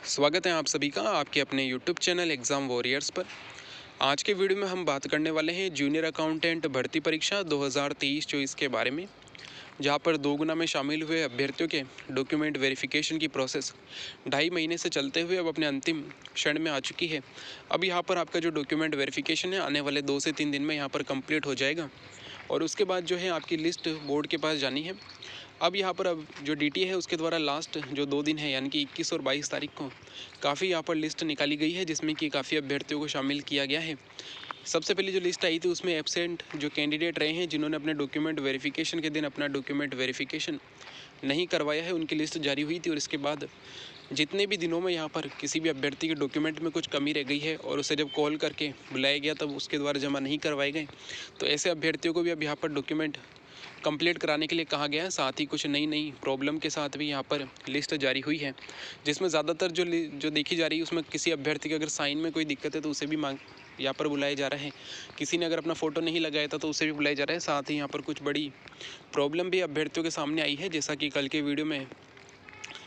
स्वागत है आप सभी का आपके अपने YouTube चैनल एग्ज़ाम वॉरियर्स पर। आज के वीडियो में हम बात करने वाले हैं जूनियर अकाउंटेंट भर्ती परीक्षा 2023-24 के बारे में, जहां पर 2 गुना में शामिल हुए अभ्यर्थियों के डॉक्यूमेंट वेरिफिकेशन की प्रोसेस 2.5 महीने से चलते हुए अब अपने अंतिम क्षण में आ चुकी है। अब यहां पर आपका जो डॉक्यूमेंट वेरिफिकेशन है आने वाले 2 से 3 दिन में यहां पर कंप्लीट हो जाएगा और उसके बाद जो है आपकी लिस्ट बोर्ड के पास जानी है। अब यहाँ पर अब जो डीटीए है उसके द्वारा लास्ट जो 2 दिन है यानी कि 21 और 22 तारीख को काफ़ी यहाँ पर लिस्ट निकाली गई है, जिसमें कि काफ़ी अभ्यर्थियों को शामिल किया गया है। सबसे पहले जो लिस्ट आई थी उसमें एब्सेंट जो कैंडिडेट रहे हैं जिन्होंने अपने डॉक्यूमेंट वेरिफिकेशन के दिन अपना डॉक्यूमेंट वेरिफिकेशन नहीं करवाया है, उनकी लिस्ट जारी हुई थी। और इसके बाद जितने भी दिनों में यहाँ पर किसी भी अभ्यर्थी के डॉक्यूमेंट में कुछ कमी रह गई है और उसे जब कॉल करके बुलाया गया तब उसके द्वारा जमा नहीं करवाए गए, तो ऐसे अभ्यर्थियों को भी अब यहाँ पर डॉक्यूमेंट कंप्लीट कराने के लिए कहा गया है। साथ ही कुछ नई नई प्रॉब्लम के साथ भी यहाँ पर लिस्ट जारी हुई है, जिसमें ज़्यादातर जो देखी जा रही है उसमें किसी अभ्यर्थी के अगर साइन में कोई दिक्कत है तो उसे भी यहाँ पर बुलाया जा रहा है। किसी ने अगर अपना फ़ोटो नहीं लगाया था तो उसे भी बुलाया जा रहा है। साथ ही यहाँ पर कुछ बड़ी प्रॉब्लम भी अभ्यर्थियों के सामने आई है, जैसा कि कल के वीडियो में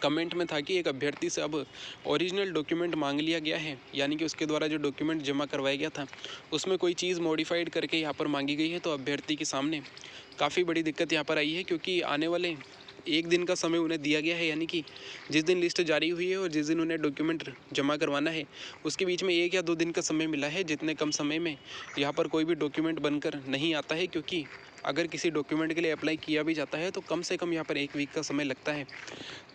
कमेंट में था कि एक अभ्यर्थी से अब ओरिजिनल डॉक्यूमेंट मांग लिया गया है, यानी कि उसके द्वारा जो डॉक्यूमेंट जमा करवाया गया था उसमें कोई चीज़ मॉडिफाइड करके यहाँ पर मांगी गई है। तो अभ्यर्थी के सामने काफ़ी बड़ी दिक्कत यहाँ पर आई है, क्योंकि आने वाले 1 दिन का समय उन्हें दिया गया है, यानी कि जिस दिन लिस्ट जारी हुई है और जिस दिन उन्हें डॉक्यूमेंट जमा करवाना है उसके बीच में 1 या 2 दिन का समय मिला है। जितने कम समय में यहाँ पर कोई भी डॉक्यूमेंट बनकर नहीं आता है, क्योंकि अगर किसी डॉक्यूमेंट के लिए अप्लाई किया भी जाता है तो कम से कम यहाँ पर 1 वीक का समय लगता है।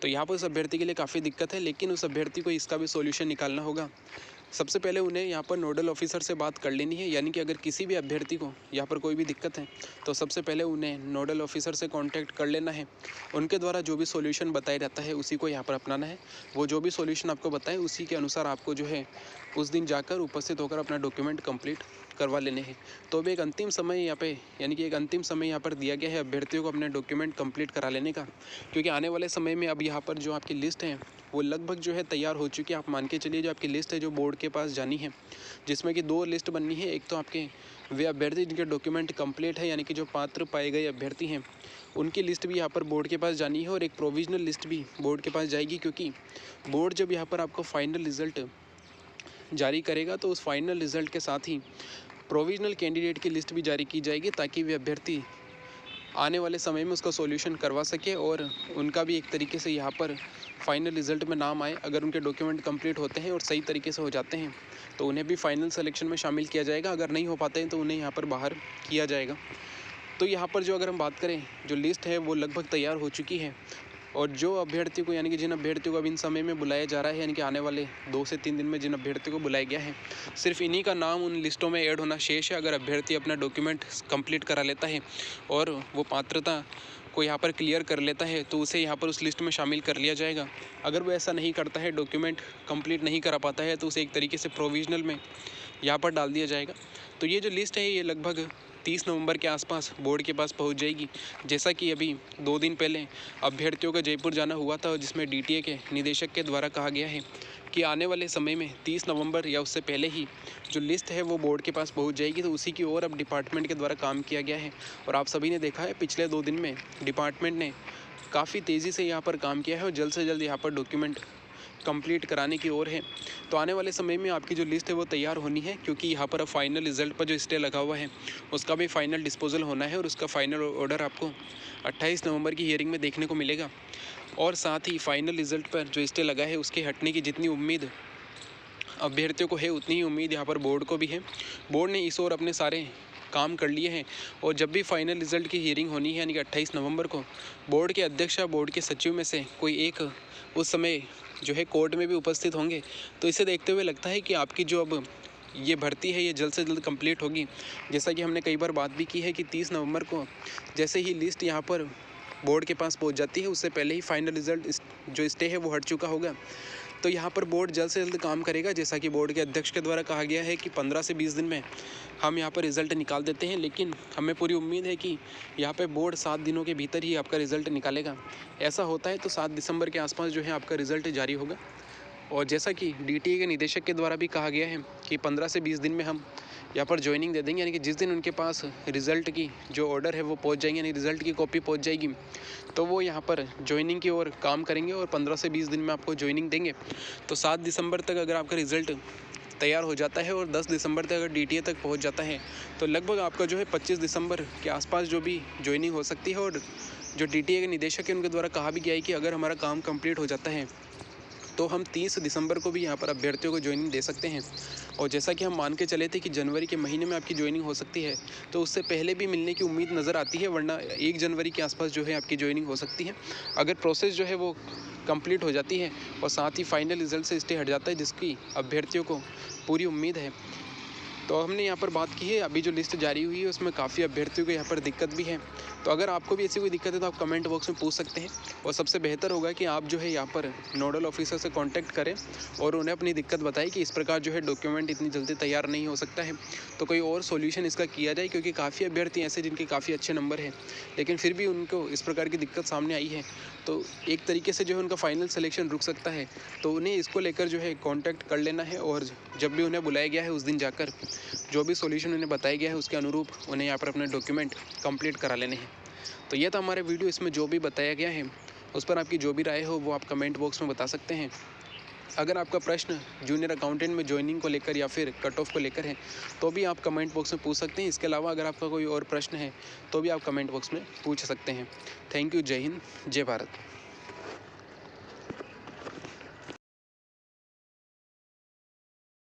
तो यहाँ पर उस अभ्यर्थी के लिए काफ़ी दिक्कत है, लेकिन उस अभ्यर्थी को इसका भी सॉल्यूशन निकालना होगा। सबसे पहले उन्हें यहाँ पर नोडल ऑफिसर से बात कर लेनी है, यानी कि अगर किसी भी अभ्यर्थी को यहाँ पर कोई भी दिक्कत है तो सबसे पहले उन्हें नोडल ऑफिसर से कांटेक्ट कर लेना है। उनके द्वारा जो भी सॉल्यूशन बताया जाता है उसी को यहाँ पर अपनाना है। वो जो भी सॉल्यूशन आपको बताए उसी के अनुसार आपको जो है उस दिन जाकर उपस्थित होकर अपना डॉक्यूमेंट कंप्लीट करवा लेने हैं। तो अब एक अंतिम समय यहाँ पे यानी कि एक अंतिम समय यहाँ पर दिया गया है अभ्यर्थियों को अपने डॉक्यूमेंट कंप्लीट करा लेने का, क्योंकि आने वाले समय में अब यहाँ पर जो आपकी लिस्ट है वो लगभग जो है तैयार हो चुकी है। आप मान के चलिए जो आपकी लिस्ट है जो बोर्ड के पास जानी है, जिसमें कि 2 लिस्ट बननी है। एक तो आपके वे अभ्यर्थी जिनके डॉक्यूमेंट कंप्लीट है, यानी कि जो पात्र पाए गए अभ्यर्थी हैं उनकी लिस्ट भी यहाँ पर बोर्ड के पास जानी है, और एक प्रोविजनल लिस्ट भी बोर्ड के पास जाएगी, क्योंकि बोर्ड जब यहाँ पर आपको फाइनल रिजल्ट जारी करेगा तो उस फाइनल रिजल्ट के साथ ही प्रोविजनल कैंडिडेट की लिस्ट भी जारी की जाएगी, ताकि वे अभ्यर्थी आने वाले समय में उसका सॉल्यूशन करवा सके और उनका भी एक तरीके से यहाँ पर फाइनल रिजल्ट में नाम आए। अगर उनके डॉक्यूमेंट कंप्लीट होते हैं और सही तरीके से हो जाते हैं तो उन्हें भी फाइनल सिलेक्शन में शामिल किया जाएगा। अगर नहीं हो पाते हैं तो उन्हें यहाँ पर बाहर किया जाएगा। तो यहाँ पर जो अगर हम बात करें जो लिस्ट है वो लगभग तैयार हो चुकी है, और जो अभ्यर्थियों को यानी कि जिन अभ्यर्थियों को अब इन समय में बुलाया जा रहा है, यानी कि आने वाले 2 से 3 दिन में जिन अभ्यर्थियों को बुलाया गया है, सिर्फ इन्हीं का नाम उन लिस्टों में ऐड होना शेष है। अगर अभ्यर्थी अपना डॉक्यूमेंट कंप्लीट करा लेता है और वो पात्रता को यहाँ पर क्लियर कर लेता है तो उसे यहाँ पर उस लिस्ट में शामिल कर लिया जाएगा। अगर वो ऐसा नहीं करता है, डॉक्यूमेंट कंप्लीट नहीं करा पाता है, तो उसे एक तरीके से प्रोविजनल में यहाँ पर डाल दिया जाएगा। तो ये जो लिस्ट है ये लगभग 30 नवंबर के आसपास बोर्ड के पास पहुंच जाएगी। जैसा कि अभी 2 दिन पहले अभ्यर्थियों का जयपुर जाना हुआ था, जिसमें डीटीए के निदेशक के द्वारा कहा गया है कि आने वाले समय में 30 नवंबर या उससे पहले ही जो लिस्ट है वो बोर्ड के पास पहुंच जाएगी। तो उसी की ओर अब डिपार्टमेंट के द्वारा काम किया गया है, और आप सभी ने देखा है पिछले 2 दिन में डिपार्टमेंट ने काफ़ी तेज़ी से यहाँ पर काम किया है और जल्द से जल्द यहाँ पर डॉक्यूमेंट कंप्लीट कराने की ओर है। तो आने वाले समय में आपकी जो लिस्ट है वो तैयार होनी है, क्योंकि यहाँ पर अब फाइनल रिजल्ट पर जो स्टे लगा हुआ है उसका भी फाइनल डिस्पोजल होना है, और उसका फाइनल ऑर्डर आपको 28 नवंबर की हियरिंग में देखने को मिलेगा। और साथ ही फाइनल रिजल्ट पर जो स्टे लगा है उसके हटने की जितनी उम्मीद अभ्यर्थियों को है उतनी ही उम्मीद यहाँ पर बोर्ड को भी है। बोर्ड ने इस ओर अपने सारे काम कर लिए हैं, और जब भी फाइनल रिजल्ट की हियरिंग होनी है यानी कि 28 नवंबर को, बोर्ड के अध्यक्ष या बोर्ड के सचिव में से कोई एक उस समय जो है कोर्ट में भी उपस्थित होंगे। तो इसे देखते हुए लगता है कि आपकी जो अब ये भर्ती है ये जल्द से जल्द कंप्लीट होगी। जैसा कि हमने कई बार बात भी की है कि 30 नवंबर को जैसे ही लिस्ट यहाँ पर बोर्ड के पास पहुँच जाती है उससे पहले ही फाइनल रिजल्ट जो स्टे है वो हट चुका होगा। तो यहाँ पर बोर्ड जल्द से जल्द काम करेगा, जैसा कि बोर्ड के अध्यक्ष के द्वारा कहा गया है कि 15 से 20 दिन में हम यहाँ पर रिज़ल्ट निकाल देते हैं, लेकिन हमें पूरी उम्मीद है कि यहाँ पे बोर्ड 7 दिनों के भीतर ही आपका रिज़ल्ट निकालेगा। ऐसा होता है तो 7 दिसंबर के आसपास जो है आपका रिज़ल्ट जारी होगा। और जैसा कि डीटीए के निदेशक के द्वारा भी कहा गया है कि 15 से 20 दिन में हम यहाँ पर ज्वाइनिंग दे देंगे, यानी कि जिस दिन उनके पास रिज़ल्ट की जो ऑर्डर है वो पहुँच जाएंगे, यानी रिज़ल्ट की कॉपी पहुँच जाएगी, तो वो यहाँ पर ज्वाइनिंग की ओर काम करेंगे और 15 से 20 दिन में आपको ज्वाइनिंग देंगे। तो 7 दिसंबर तक अगर आपका रिज़ल्ट तैयार हो जाता है और 10 दिसंबर तक अगर DTA तक पहुंच जाता है तो लगभग आपका जो है 25 दिसंबर के आसपास जो भी ज्वाइनिंग हो सकती है। और जो DTA के निदेशक है उनके द्वारा कहा भी गया है कि अगर हमारा काम कंप्लीट हो जाता है तो हम 30 दिसंबर को भी यहाँ पर अभ्यर्थियों को ज्वाइनिंग दे सकते हैं। और जैसा कि हम मान के चले थे कि जनवरी के महीने में आपकी ज्वाइनिंग हो सकती है, तो उससे पहले भी मिलने की उम्मीद नज़र आती है, वरना 1 जनवरी के आसपास जो है आपकी ज्वाइनिंग हो सकती है अगर प्रोसेस जो है वो कंप्लीट हो जाती है और साथ ही फाइनल रिजल्ट से स्टे हट जाता है, जिसकी अभ्यर्थियों को पूरी उम्मीद है। तो हमने यहाँ पर बात की है, अभी जो लिस्ट जारी हुई है उसमें काफ़ी अभ्यर्थियों को यहाँ पर दिक्कत भी है। तो अगर आपको भी ऐसी कोई दिक्कत है तो आप कमेंट बॉक्स में पूछ सकते हैं, और सबसे बेहतर होगा कि आप जो है यहाँ पर नोडल ऑफिसर से कांटेक्ट करें और उन्हें अपनी दिक्कत बताएं कि इस प्रकार जो है डॉक्यूमेंट इतनी जल्दी तैयार नहीं हो सकता है, तो कोई और सॉल्यूशन इसका किया जाए। क्योंकि काफ़ी अभ्यर्थी ऐसे जिनके काफ़ी अच्छे नंबर हैं लेकिन फिर भी उनको इस प्रकार की दिक्कत सामने आई है, तो एक तरीके से जो है उनका फाइनल सिलेक्शन रुक सकता है। तो उन्हें इसको लेकर जो है कॉन्टैक्ट कर लेना है, और जब भी उन्हें बुलाया गया है उस दिन जाकर जो भी सॉल्यूशन उन्हें बताया गया है उसके अनुरूप उन्हें यहाँ पर अपने डॉक्यूमेंट कंप्लीट करा लेने हैं। तो ये था हमारे वीडियो, इसमें जो भी बताया गया है उस पर आपकी जो भी राय हो वो आप कमेंट बॉक्स में बता सकते हैं। अगर आपका प्रश्न जूनियर अकाउंटेंट में ज्वाइनिंग को लेकर या फिर कट ऑफ को लेकर है तो भी आप कमेंट बॉक्स में पूछ सकते हैं। इसके अलावा अगर आपका कोई और प्रश्न है तो भी आप कमेंट बॉक्स में पूछ सकते हैं। Thank you. जय हिंद, जय भारत।